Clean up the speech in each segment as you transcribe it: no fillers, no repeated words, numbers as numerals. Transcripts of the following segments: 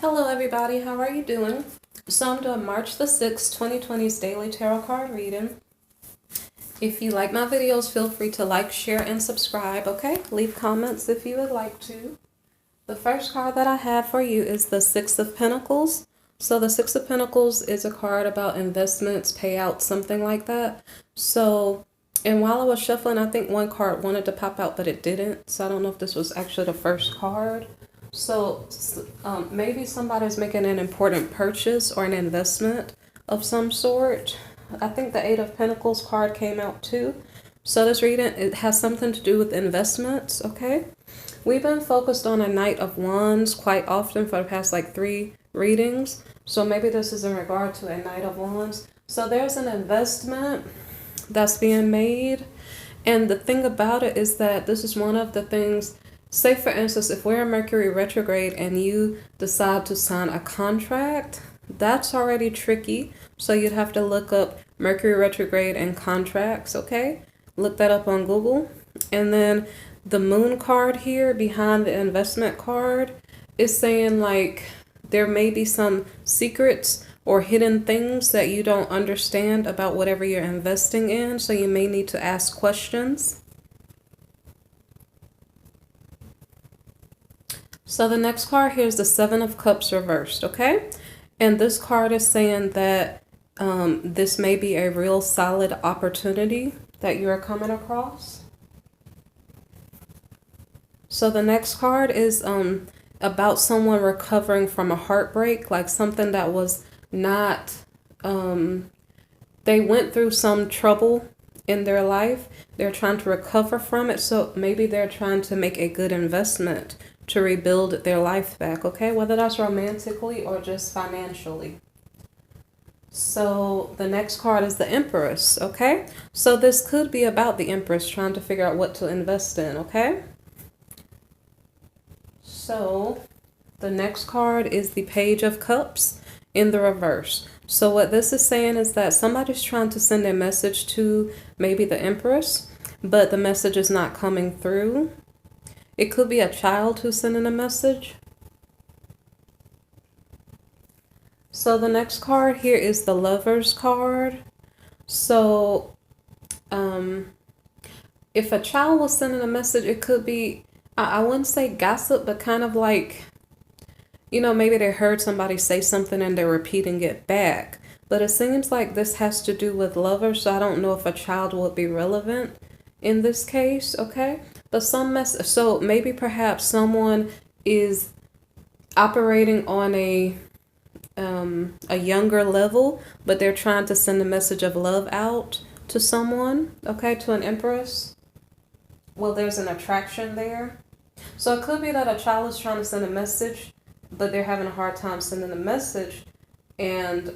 Hello everybody, how are you doing? So I'm doing March the 6th, 2020's daily tarot card reading. If you like my videos, feel free to like, share, and subscribe, okay? Leave comments if you would like to. The first card that I have for you is the Six of Pentacles. So the Six of Pentacles is a card about investments, payouts, something like that. And while I was shuffling, I think one card wanted to pop out, but it didn't. So I don't know if this was actually the first card. So maybe somebody's making an important purchase or an investment of some sort. I think the Eight of Pentacles card came out too. So this reading, it has something to do with investments, okay? We've been focused on a Knight of Wands quite often for the past like 3 readings. So maybe this is in regard to a Knight of Wands. So there's an investment that's being made. And the thing about it is that this is one of the things. Say, for instance, if we're in Mercury retrograde and you decide to sign a contract, that's already tricky. So you'd have to look up Mercury retrograde and contracts, okay? Look that up on Google. And then the Moon card here behind the investment card is saying like there may be some secrets or hidden things that you don't understand about whatever you're investing in. So you may need to ask questions. So the next card here is the Seven of Cups reversed, okay? And this card is saying that this may be a real solid opportunity that you're coming across. So the next card is about someone recovering from a heartbreak, like something that was not, they went through some trouble in their life. They're trying to recover from it. So maybe they're trying to make a good investment to rebuild their life back, okay? Whether that's romantically or just financially. So the next card is the Empress, okay? So this could be about the Empress trying to figure out what to invest in, okay? So the next card is the Page of Cups in the reverse. So what this is saying is that somebody's trying to send a message to maybe the Empress, but the message is not coming through. It could be a child who's sending a message. So the next card here is the Lovers card. So if a child was sending a message, it could be, I wouldn't say gossip, but kind of like, you know, maybe they heard somebody say something and they're repeating it back. But it seems like this has to do with lovers, so I don't know if a child would be relevant in this case, okay? But so maybe perhaps someone is operating on a younger level, but they're trying to send a message of love out to someone, okay, to an Empress. Well, there's an attraction there. So it could be that a child is trying to send a message, but they're having a hard time sending the message. And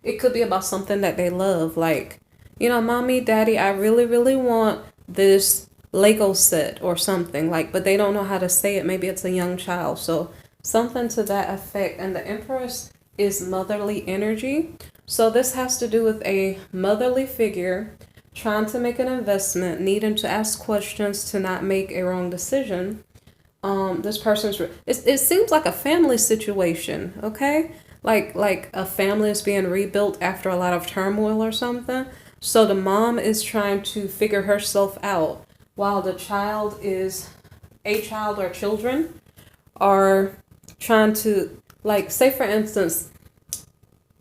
it could be about something that they love, like, you know, mommy, daddy, I really, really want this Lego set or something, like, but they don't know how to say it. Maybe it's a young child. So something to that effect. And the Empress is motherly energy. So this has to do with a motherly figure trying to make an investment, needing to ask questions to not make a wrong decision. This person's, it seems like a family situation, okay? Like a family is being rebuilt after a lot of turmoil or something. So the mom is trying to figure herself out while the child or children are trying to, like, say for instance,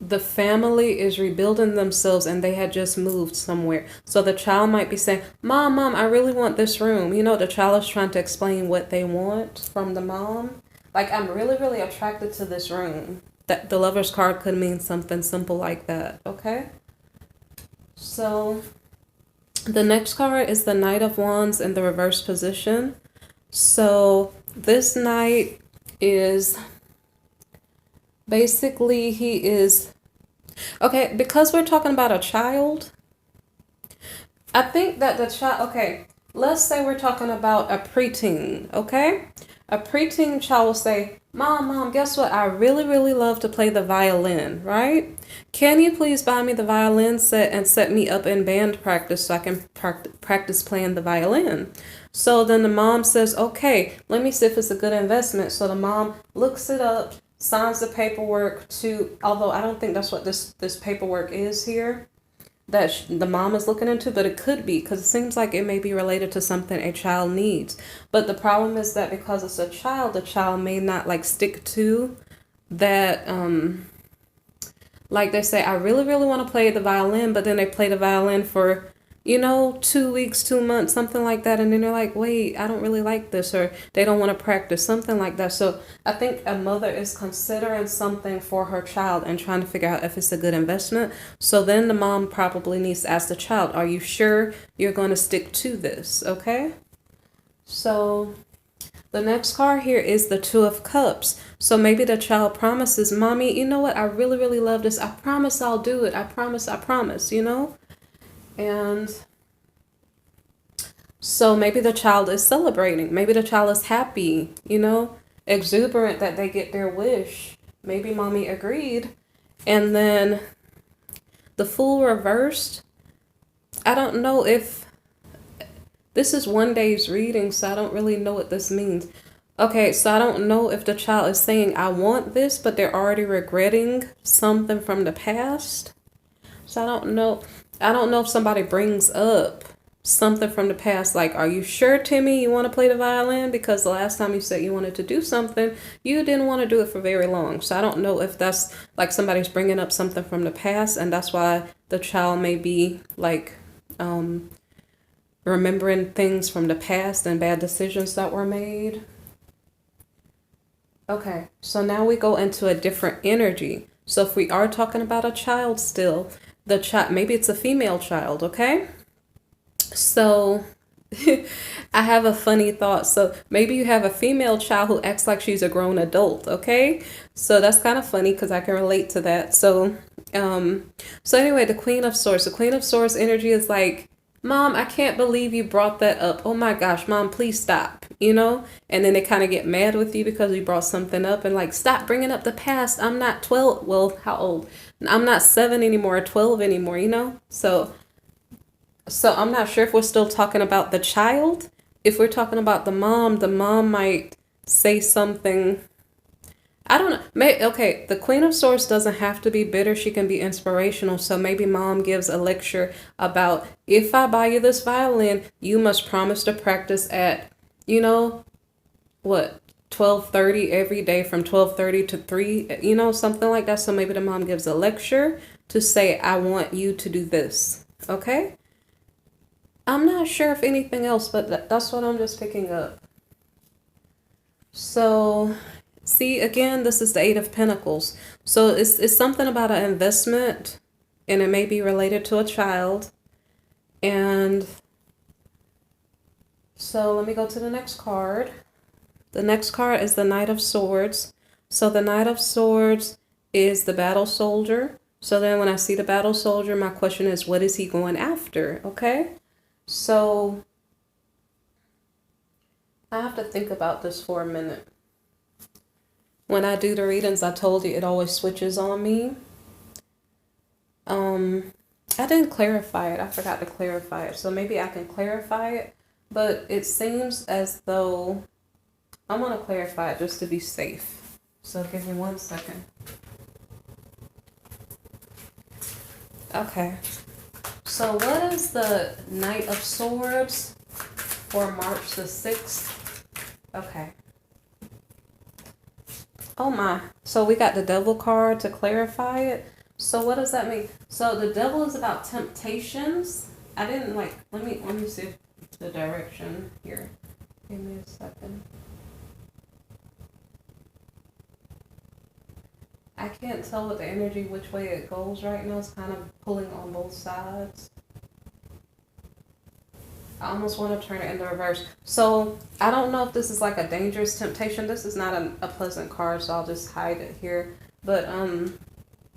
the family is rebuilding themselves and they had just moved somewhere. So the child might be saying, Mom, I really want this room. You know, the child is trying to explain what they want from the mom. Like, I'm really, really attracted to this room. That the Lover's card could mean something simple like that, okay? So the next card is the Knight of Wands in the reverse position. So this knight is basically, he is, okay, because we're talking about a child, I think that the child, okay, let's say we're talking about a preteen, okay? A preteen child will say, Mom, guess what? I really, really love to play the violin, right? Can you please buy me the violin set and set me up in band practice so I can practice playing the violin? So then the mom says, okay, let me see if it's a good investment. So the mom looks it up, signs the paperwork to, although I don't think that's what this paperwork is here, that the mom is looking into, but it could be, because it seems like it may be related to something a child needs. But the problem is that because it's a child, the child may not like stick to that. Like they say, I really, really want to play the violin, but then they play the violin for, 2 weeks, 2 months, something like that. And then they're like, wait, I don't really like this, or they don't want to practice, something like that. So I think a mother is considering something for her child and trying to figure out if it's a good investment. So then the mom probably needs to ask the child, are you sure you're going to stick to this? Okay. So the next card here is the Two of Cups. So maybe the child promises, mommy, you know what? I really, really love this. I promise I'll do it. I promise, And so maybe the child is celebrating. Maybe the child is happy, exuberant that they get their wish. Maybe mommy agreed. And then the Fool reversed. I don't know if this is one day's reading, so I don't really know what this means. Okay, so I don't know if the child is saying, I want this, but they're already regretting something from the past. So I don't know. I don't know if somebody brings up something from the past, like, are you sure, Timmy, you want to play the violin? Because the last time you said you wanted to do something, you didn't want to do it for very long. So I don't know if that's like somebody's bringing up something from the past, and that's why the child may be like, remembering things from the past and bad decisions that were made. Okay, so now we go into a different energy. So if we are talking about a child still, the child, maybe it's a female child, okay? So I have a funny thought. So maybe you have a female child who acts like she's a grown adult, okay? So that's kind of funny because I can relate to that. So anyway, the Queen of Swords. The Queen of Swords energy is like, Mom, I can't believe you brought that up. Oh my gosh, Mom, please stop, And then they kind of get mad with you because you brought something up and like, stop bringing up the past. I'm not 12. Well, how old? I'm not 7 anymore or 12 anymore, So I'm not sure if we're still talking about the child. If we're talking about the mom might say something. I don't know. Okay, the Queen of Swords doesn't have to be bitter. She can be inspirational. So maybe mom gives a lecture about, if I buy you this violin, you must promise to practice at, 12:30 every day from 12:30 to 3, something like that. So maybe the mom gives a lecture to say, I want you to do this. Okay? I'm not sure if anything else, but that's what I'm just picking up. So see, again, this is the Eight of Pentacles. So it's something about an investment, and it may be related to a child. And so let me go to the next card. The next card is the Knight of Swords. So the Knight of Swords is the battle soldier. So then when I see the battle soldier, my question is, what is he going after? Okay. So I have to think about this for a minute. When I do the readings, I told you it always switches on me. I didn't clarify it. I forgot to clarify it. So maybe I can clarify it. But it seems as though I'm going to clarify it just to be safe. So give me 1 second. Okay. So what is the Knight of Swords for March the 6th? Okay. Oh my. So we got the Devil card to clarify it. So what does that mean? So the Devil is about temptations. I didn't like, let me see the direction here. Give me a second. I can't tell with the energy which way it goes right now. It's kind of pulling on both sides. I almost want to turn it into reverse. So I don't know if this is like a dangerous temptation. This is not a pleasant card, so I'll just hide it here. But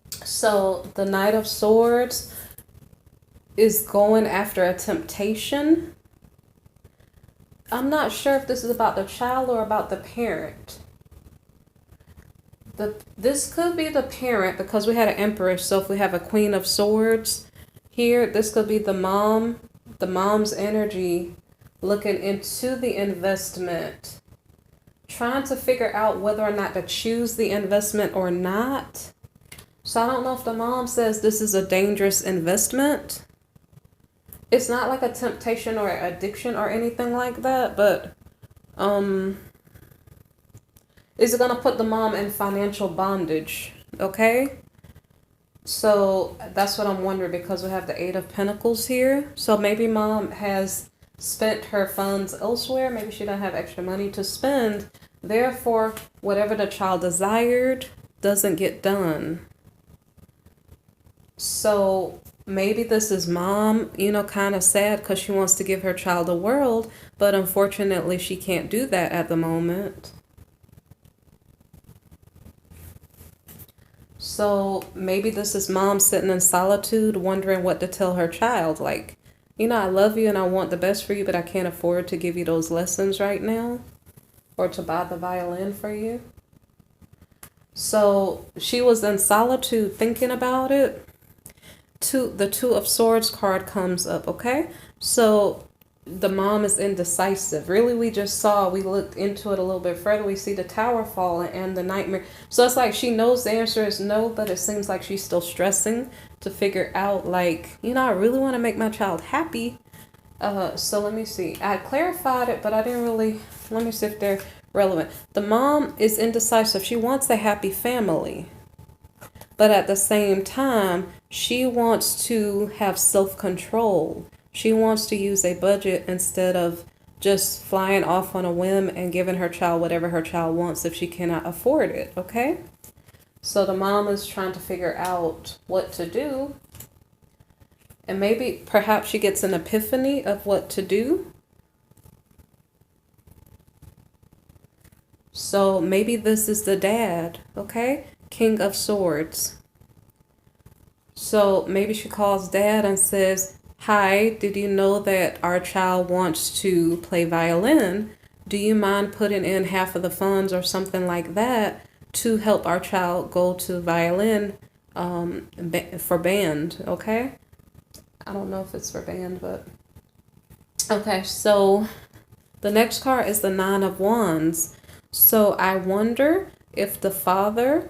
so the Knight of Swords is going after a temptation. I'm not sure if this is about the child or about the parent. This could be the parent because we had an Empress. So if we have a Queen of Swords here, this could be the mom. The mom's energy looking into the investment, trying to figure out whether or not to choose the investment or not. So I don't know if the mom says this is a dangerous investment. It's not like a temptation or addiction or anything like that, but is it going to put the mom in financial bondage? Okay? So that's what I'm wondering, because we have the Eight of Pentacles here. So maybe mom has spent her funds elsewhere. Maybe she doesn't have extra money to spend. Therefore, whatever the child desired doesn't get done. So maybe this is mom, kind of sad because she wants to give her child a world, but unfortunately she can't do that at the moment. So maybe this is mom sitting in solitude, wondering what to tell her child. Like, I love you and I want the best for you, but I can't afford to give you those lessons right now, or to buy the violin for you. So she was in solitude thinking about it. The Two of Swords card comes up, okay? So the mom is indecisive. Really, we looked into it a little bit further. We see the Tower falling and the Nightmare. So it's like she knows the answer is no, but it seems like she's still stressing to figure out, like, I really want to make my child happy. So let me see. I clarified it, but I didn't really, let me see if they're relevant. The mom is indecisive. She wants a happy family, but at the same time, she wants to have self-control. She wants to use a budget instead of just flying off on a whim and giving her child whatever her child wants if she cannot afford it, okay? So the mom is trying to figure out what to do. And maybe, perhaps she gets an epiphany of what to do. So maybe this is the dad, okay? King of Swords. So maybe she calls dad and says, hi, did you know that our child wants to play violin? Do you mind putting in half of the funds or something like that to help our child go to violin for band, okay? I don't know if it's for band, but... Okay, so the next card is the Nine of Wands. So I wonder if the father...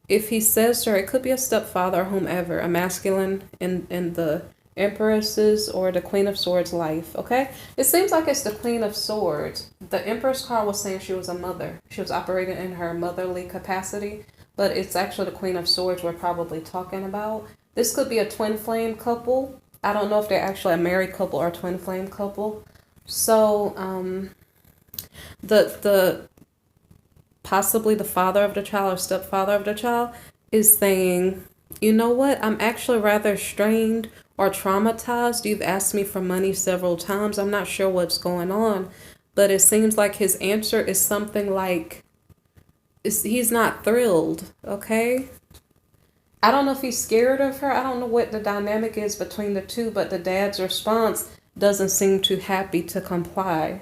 If he says to her, it could be a stepfather or whomever, a masculine in the Empress's or the Queen of Swords life, okay? It seems like it's the Queen of Swords. The Empress card was saying she was a mother. She was operating in her motherly capacity, but it's actually the Queen of Swords we're probably talking about. This could be a twin flame couple. I don't know if they're actually a married couple or a twin flame couple. So, possibly the father of the child or stepfather of the child is saying, you know what, I'm actually rather strained or traumatized. You've asked me for money several times. I'm not sure what's going on, but it seems like his answer is something like, he's not thrilled, okay? I don't know if he's scared of her. I don't know what the dynamic is between the two, but the dad's response doesn't seem too happy to comply.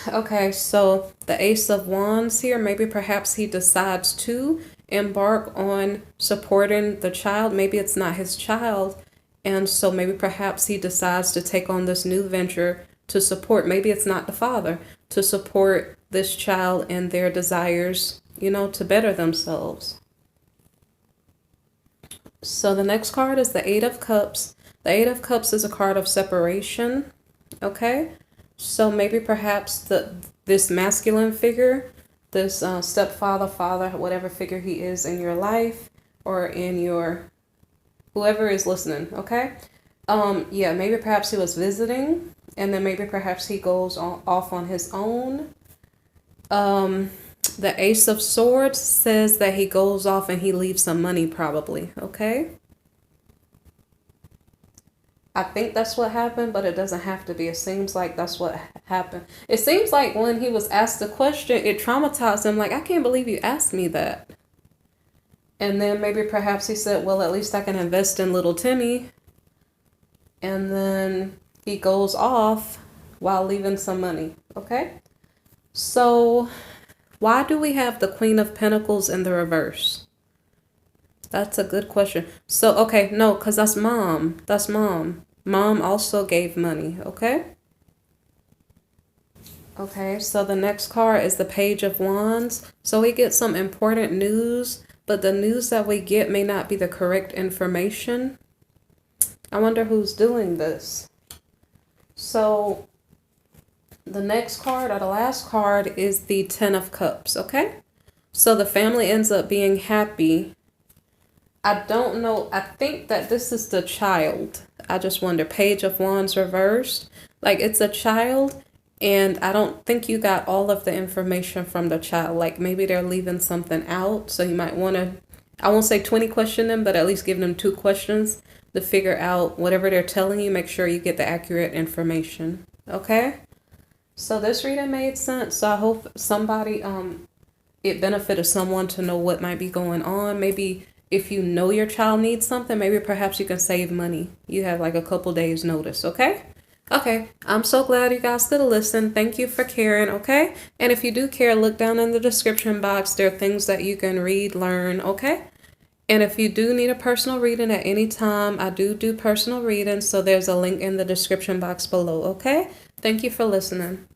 Okay, so the Ace of Wands here, maybe perhaps he decides to embark on supporting the child. Maybe it's not his child, and so maybe perhaps he decides to take on this new venture to support. Maybe it's not the father, to support this child and their desires, to better themselves. So the next card is the Eight of Cups. The Eight of Cups is a card of separation, okay? So maybe perhaps this masculine figure, this stepfather, father, whatever figure he is in your life or in your, whoever is listening, okay? Yeah, maybe perhaps he was visiting and then maybe perhaps he goes off on his own. The Ace of Swords says that he goes off and he leaves some money probably, okay? I think that's what happened, but it doesn't have to be. It seems like that's what happened. It seems like when he was asked the question, it traumatized him. Like, I can't believe you asked me that. And then maybe perhaps he said, well, at least I can invest in little Timmy. And then he goes off while leaving some money. Okay? So why do we have the Queen of Pentacles in the reverse? That's a good question. So, okay, no, because that's mom. That's mom. Mom also gave money, okay? Okay, so the next card is the Page of Wands. So we get some important news, but the news that we get may not be the correct information. I wonder who's doing this. So the next card, or the last card, is the Ten of Cups, okay? So the family ends up being happy. I don't know. I think that this is the child. I just wonder. Page of Wands reversed. Like, it's a child, and I don't think you got all of the information from the child. Like, maybe they're leaving something out. So you might want to, I won't say 20 question them, but at least give them 2 questions to figure out whatever they're telling you. Make sure you get the accurate information. Okay? So this reading made sense. So I hope somebody, it benefited someone to know what might be going on. Maybe if you know your child needs something, maybe perhaps you can save money. You have like a couple days notice, okay? Okay, I'm so glad you guys did listen. Thank you for caring, okay? And if you do care, look down in the description box. There are things that you can read, learn, okay? And if you do need a personal reading at any time, I do personal readings, so there's a link in the description box below, okay? Thank you for listening.